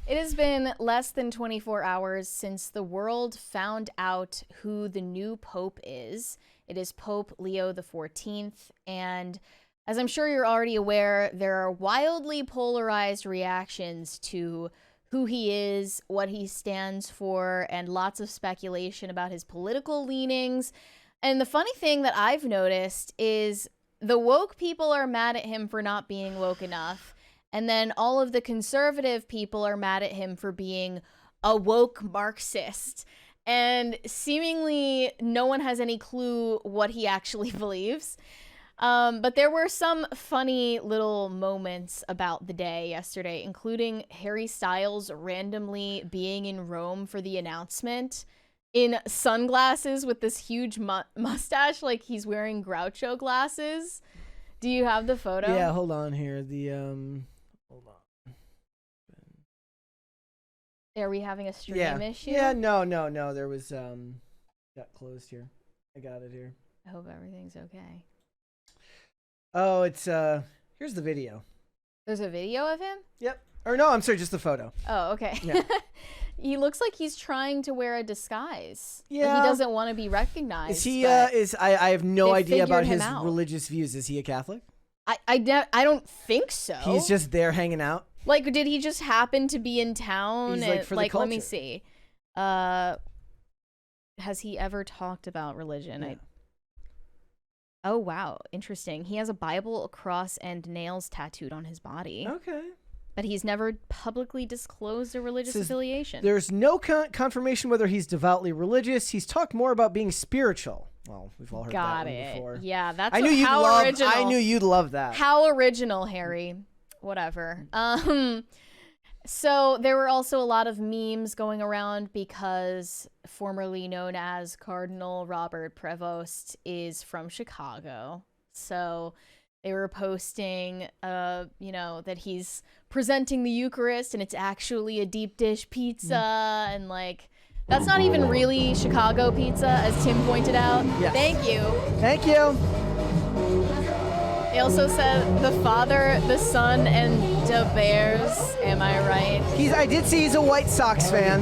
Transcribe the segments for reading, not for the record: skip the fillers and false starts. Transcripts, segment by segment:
It has been less than 24 hours since the world found out who the new pope is. It is Pope Leo XIV, and as I'm sure you're already aware, there are wildly polarized reactions to who he is, what he stands for, and lots of speculation about his political leanings. And the funny thing that I've noticed is the woke people are mad at him for not being woke enough. And then all of the conservative people are mad at him for being a woke Marxist. And seemingly no one has any clue what he actually believes. But there were some funny little moments about the day yesterday, including Harry Styles randomly being in Rome for the announcement in sunglasses with this huge mustache, like he's wearing Groucho glasses. Do you have the photo? Yeah, hold on here. Hold on. Are we having a stream issue? Yeah, no. There was, got closed here. I got it here. I hope everything's okay. Oh, it's, here's the video. There's a video of him? Yep. Or no, I'm sorry, just the photo. Oh, okay. Yeah. He looks like he's trying to wear a disguise. Yeah. Like he doesn't want to be recognized. Is he, I have no idea about his out. religious views. Is he a Catholic? I don't think so. He's just there hanging out? Like, did he just happen to be in town? He's like, for the culture. Let me see. Has he ever talked about religion? Yeah. Oh, wow. Interesting. He has a Bible, a cross, and nails tattooed on his body. Okay. But he's never publicly disclosed a religious affiliation. There's no confirmation whether he's devoutly religious. He's talked more about being spiritual. Well, we've all heard that one before. Yeah, that's original. I knew you'd love that. How original, Harry. Whatever. So there were also a lot of memes going around because formerly known as Cardinal Robert Prevost is from Chicago. So they were posting, that he's presenting the Eucharist and it's actually a deep dish pizza. And like, that's not even really Chicago pizza, as Tim pointed out. Yes. Thank you. Thank you. They also said the Father, the Son, and the Bears. Am I right? I did see he's a White Sox fan.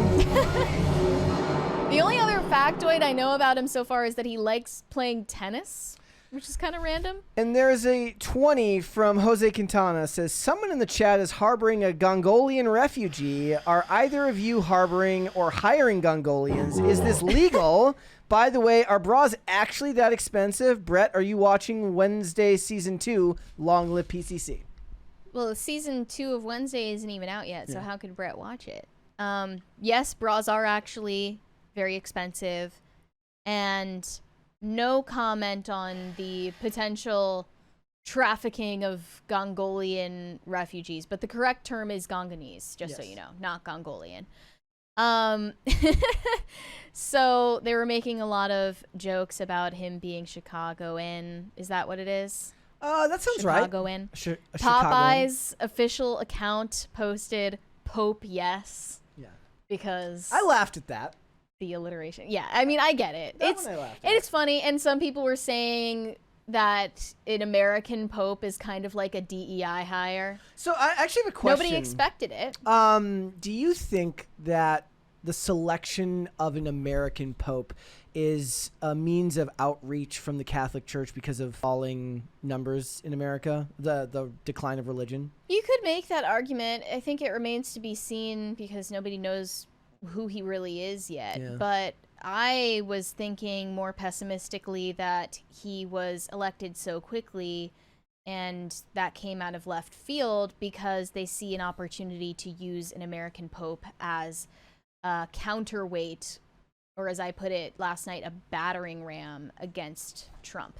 The only other factoid I know about him so far is that he likes playing tennis, which is kind of random. And there's a 20 from Jose Quintana. Says, someone in the chat is harboring a Gongolian refugee. Are either of you harboring or hiring Gongolians? Is this legal? By the way, are bras actually that expensive? Brett, are you watching Wednesday Season 2, Long Live PCC? Well, Season 2 of Wednesday isn't even out yet, so how could Brett watch it? Yes, bras are actually very expensive. And no comment on the potential trafficking of Gongolian refugees. But the correct term is Gongonese, just so you know, not Gongolian. So they were making a lot of jokes about him being Chicagoan. Is that what it is? That sounds Chicagoan. right. Popeye's official account posted Pope yes. Yeah. Because I laughed at that. The alliteration. Yeah, I mean, I get it. That one I laughed at. It's funny, and some people were saying that an American pope is kind of like a DEI hire. So I actually have a question. Nobody expected it. Do you think that the selection of an American pope is a means of outreach from the Catholic Church because of falling numbers in America, the decline of religion? You could make that argument. I think it remains to be seen because nobody knows who he really is yet. Yeah. But I was thinking more pessimistically that he was elected so quickly and that came out of left field because they see an opportunity to use an American pope as a counterweight, or as I put it last night, a battering ram against Trump.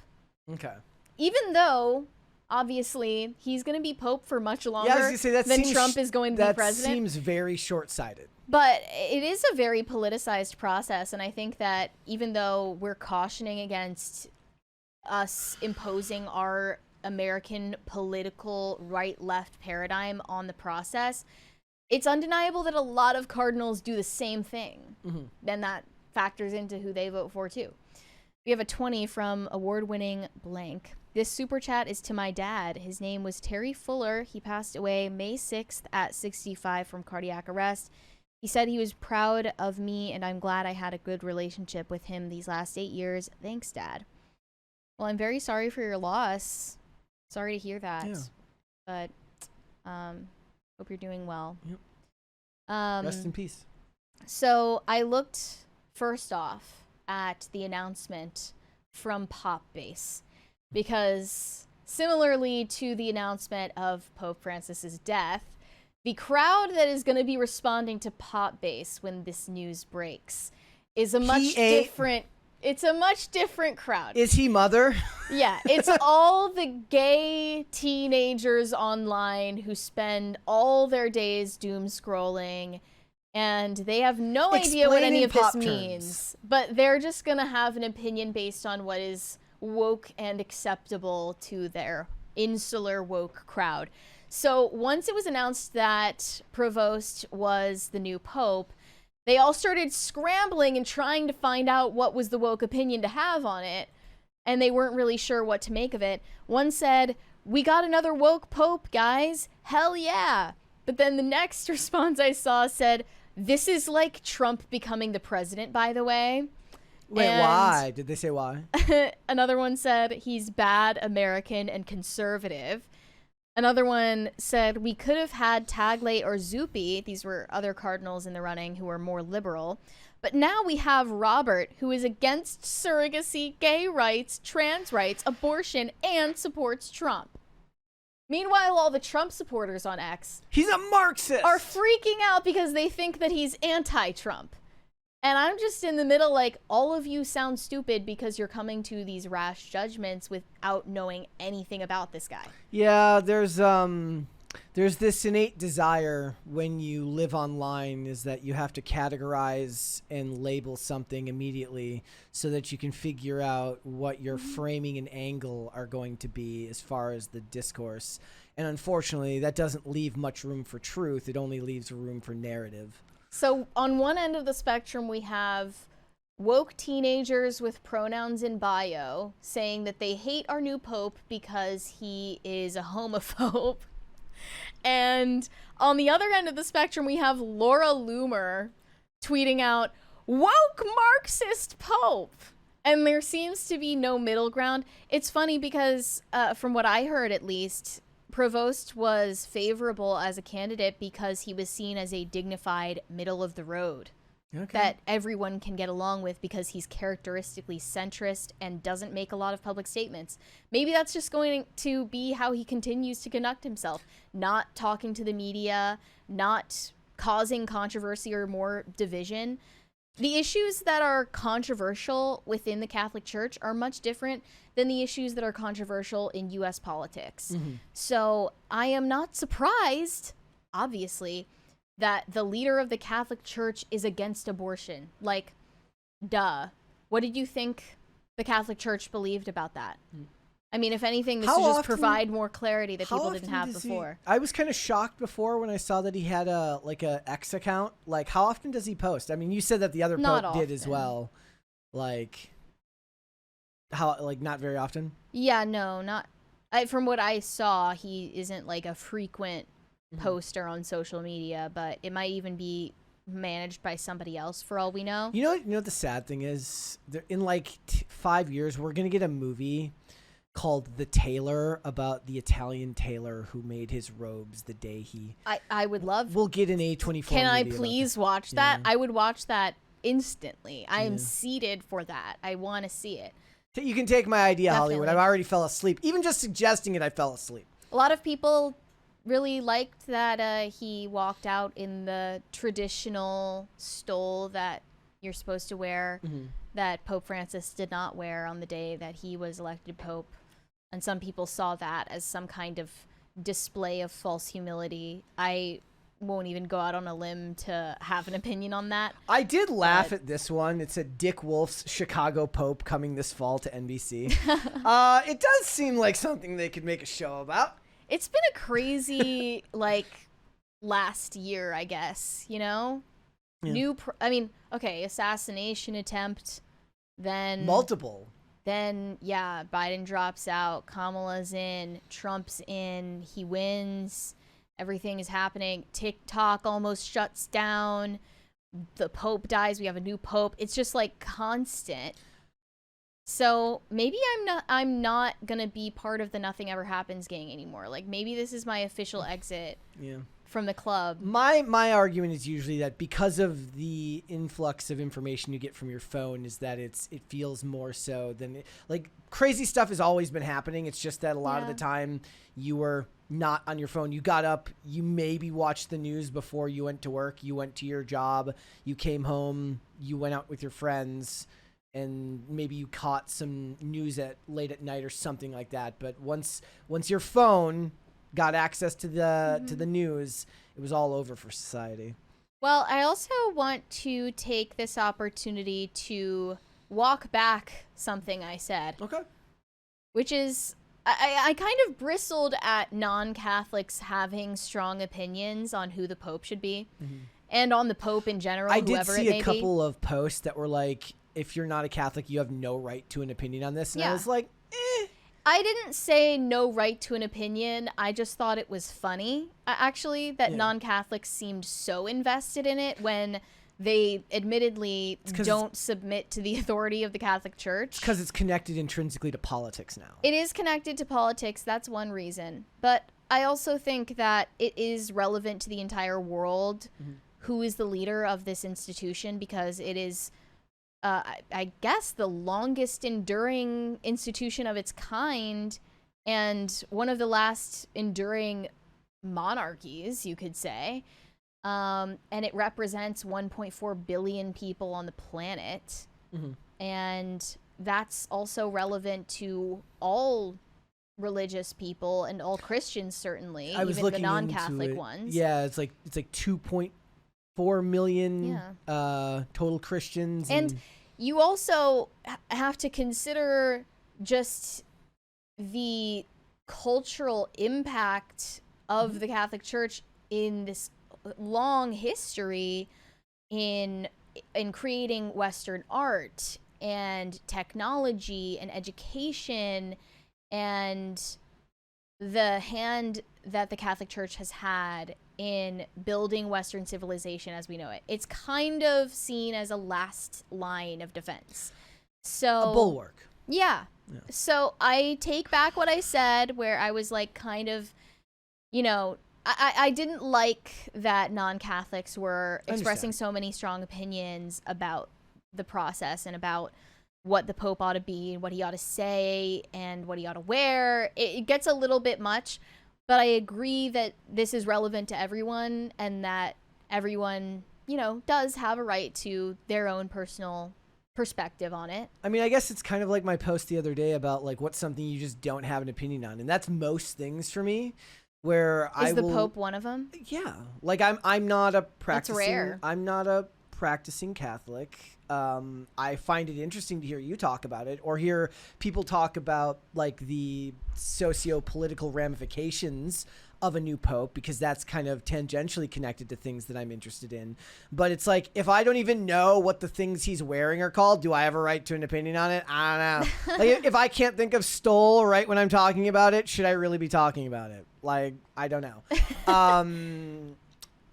Okay. Even though, obviously, he's going to be pope for much longer than Trump is going to be president. That seems very short-sighted. But it is a very politicized process, and I think that even though we're cautioning against us imposing our American political right-left paradigm on the process, it's undeniable that a lot of cardinals do the same thing. Mm-hmm. And that factors into who they vote for, too. We have a 20 from award-winning blank. This super chat is to my dad. His name was Terry Fuller. He passed away May 6th at 65 from cardiac arrest. He said he was proud of me, and I'm glad I had a good relationship with him these last 8 years. Thanks, Dad. Well, I'm very sorry for your loss. Sorry to hear that. Yeah. But hope you're doing well. Yep. Rest in peace. So I looked first off at the announcement from Pop Base, because similarly to the announcement of Pope Francis's death, the crowd that is going to be responding to Pop Base when this news breaks is a much different. It's a much different crowd. Is he mother? Yeah, it's all the gay teenagers online who spend all their days doom scrolling, and they have no idea what any of this means. But they're just going to have an opinion based on what is woke and acceptable to their insular woke crowd. So once it was announced that Provost was the new pope, they all started scrambling and trying to find out what was the woke opinion to have on it, and they weren't really sure what to make of it. One said, "We got another woke pope, guys. Hell yeah." But then the next response I saw said, "This is like Trump becoming the president, by the way." Wait, why? Did they say why? Another one said, "He's bad, American, and conservative." Another one said, "We could have had Taglay or Zuppi." These were other cardinals in the running who were more liberal. "But now we have Robert, who is against surrogacy, gay rights, trans rights, abortion, and supports Trump." Meanwhile, all the Trump supporters on X, he's a Marxist, are freaking out because they think that he's anti-Trump. And I'm just in the middle like, all of you sound stupid because you're coming to these rash judgments without knowing anything about this guy. Yeah, there's this innate desire when you live online is that you have to categorize and label something immediately so that you can figure out what your framing and angle are going to be as far as the discourse. And unfortunately, that doesn't leave much room for truth. It only leaves room for narrative. So on one end of the spectrum, we have woke teenagers with pronouns in bio saying that they hate our new pope because he is a homophobe. And on the other end of the spectrum, we have Laura Loomer tweeting out, "Woke Marxist pope." And there seems to be no middle ground. It's funny because from what I heard, at least, Provost was favorable as a candidate because he was seen as a dignified middle of the road that everyone can get along with because he's characteristically centrist and doesn't make a lot of public statements. Maybe that's just going to be how he continues to conduct himself, not talking to the media, not causing controversy or more division. The issues that are controversial within the Catholic Church are much different than the issues that are controversial in U.S. politics. Mm-hmm. So I am not surprised, obviously, that the leader of the Catholic Church is against abortion. Like, duh. What did you think the Catholic Church believed about that? I mean, if anything, this should just provide more clarity that people didn't have before. I was kind of shocked before when I saw that he had a X account. Like, how often does he post? I mean, you said that the other pope did as well. Like, how? Like, not very often. Yeah, no, not. From what I saw, he isn't like a frequent poster on social media, but it might even be managed by somebody else for all we know. You know what the sad thing is? In like 5 years, we're gonna get a movie called The Tailor about the Italian tailor who made his robes the day he... I would love... We'll get an A24 Can I please watch that? Yeah. I would watch that instantly. I am seated for that. I want to see it. You can take my idea, definitely. Hollywood. I already fell asleep. Even just suggesting it, I fell asleep. A lot of people really liked that he walked out in the traditional stole that you're supposed to wear, that Pope Francis did not wear on the day that he was elected pope. And some people saw that as some kind of display of false humility. I won't even go out on a limb to have an opinion on that. I did laugh at this one. It said Dick Wolf's Chicago Pope coming this fall to NBC. It does seem like something they could make a show about. It's been a crazy, last year, I guess, you know? Yeah. Assassination attempt, then... Multiple. Then, yeah, Biden drops out, Kamala's in, Trump's in, he wins, everything is happening. TikTok almost shuts down, the Pope dies, we have a new Pope. It's just like constant. So maybe I'm not gonna be part of the Nothing Ever Happens gang anymore. Like maybe this is my official exit from the club. My argument is usually that because of the influx of information you get from your phone is that it feels more so than like crazy stuff has always been happening. It's just that a lot of the time you were not on your phone. You got up, you maybe watched the news before you went to work, you went to your job, you came home, you went out with your friends, and maybe you caught some news late at night or something like that. But once your phone got access to the news, it was all over for society. Well, I also want to take this opportunity to walk back something I said. Okay. Which is, I kind of bristled at non-Catholics having strong opinions on who the Pope should be, and on the Pope in general, I whoever did see it may a couple of posts that were like, if you're not a Catholic, you have no right to an opinion on this. And I was like, I didn't say no right to an opinion. I just thought it was funny, actually, that non-Catholics seemed so invested in it when they admittedly don't submit to the authority of the Catholic Church. Because it's connected intrinsically to politics now. It is connected to politics. That's one reason. But I also think that it is relevant to the entire world who is the leader of this institution, because it is... I guess the longest enduring institution of its kind, and one of the last enduring monarchies, you could say. And it represents 1.4 billion people on the planet. And that's also relevant to all religious people and all Christians, certainly, even the non-Catholic ones. Yeah, it's like 2.4 million total Christians. And you also have to consider just the cultural impact of the Catholic Church in this long history in creating Western art and technology and education, and the hand that the Catholic Church has had in building Western civilization as we know it. It's kind of seen as a last line of defense. So a bulwark. Yeah. So I take back what I said, where I was like kind of, I didn't like that non-Catholics were expressing so many strong opinions about the process and about what the Pope ought to be and what he ought to say and what he ought to wear. It gets a little bit much. But I agree that this is relevant to everyone, and that everyone, does have a right to their own personal perspective on it. I mean, I guess it's kind of like my post the other day about like what's something you just don't have an opinion on, and that's most things for me. Where is the Pope one of them? Yeah, like I'm not a practicing. That's rare. I'm not a practicing Catholic. I find it interesting to hear you talk about it, or hear people talk about like the socio-political ramifications of a new pope, because that's kind of tangentially connected to things that I'm interested in. But it's like, if I don't even know what the things he's wearing are called, do I have a right to an opinion on it? I don't know. Like, if I can't think of stole right when I'm talking about it, should I really be talking about it? Like, I don't know.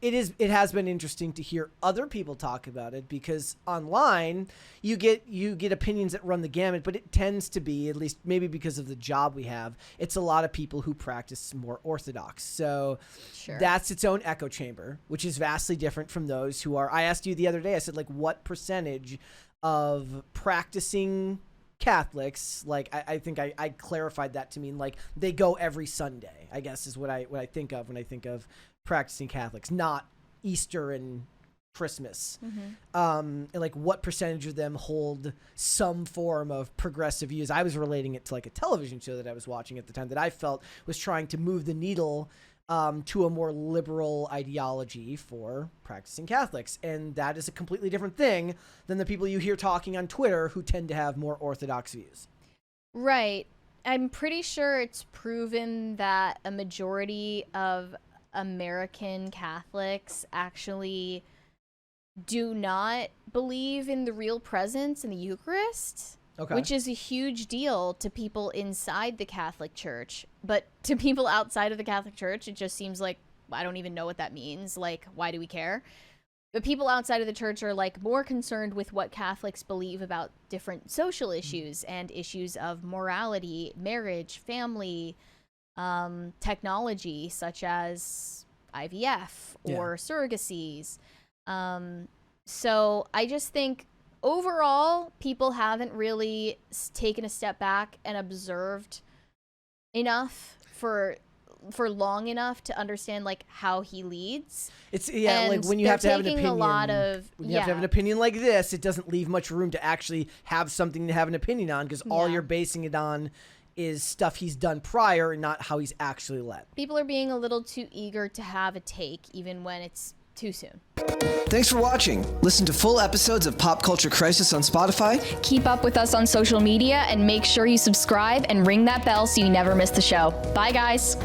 It has been interesting to hear other people talk about it, because online you get opinions that run the gamut, but it tends to be, at least maybe because of the job we have, it's a lot of people who practice more orthodox. So that's its own echo chamber, which is vastly different from those who are. I asked you the other day, I said, like, what percentage of practicing Catholics, like I think I clarified that to mean like they go every Sunday, I guess is what I think of when I think of practicing Catholics, not Easter and Christmas. And like what percentage of them hold some form of progressive views. I was relating it to like a television show that I was watching at the time that I felt was trying to move the needle to a more liberal ideology for practicing Catholics. And that is a completely different thing than the people you hear talking on Twitter who tend to have more orthodox views. Right. I'm pretty sure it's proven that a majority of American Catholics actually do not believe in the real presence in the Eucharist. Okay. which is a huge deal to people inside the Catholic Church. But to people outside of the Catholic Church, it just seems like, I don't even know what that means. Like, why do we care? But people outside of the church are like more concerned with what Catholics believe about different social issues and issues of morality, marriage, family, technology, such as IVF or surrogacies. So I just think overall, people haven't really taken a step back and observed enough for long enough to understand like how he leads. It's And like when you have to have an taking opinion. a lot of when you have to have an opinion like this, it doesn't leave much room to actually have something to have an opinion on, because all you're basing it on is stuff he's done prior and not how he's actually led. People are being a little too eager to have a take, even when it's too soon. Thanks for watching. Listen to full episodes of Pop Culture Crisis on Spotify. Keep up with us on social media and make sure you subscribe and ring that bell so you never miss the show. Bye, guys.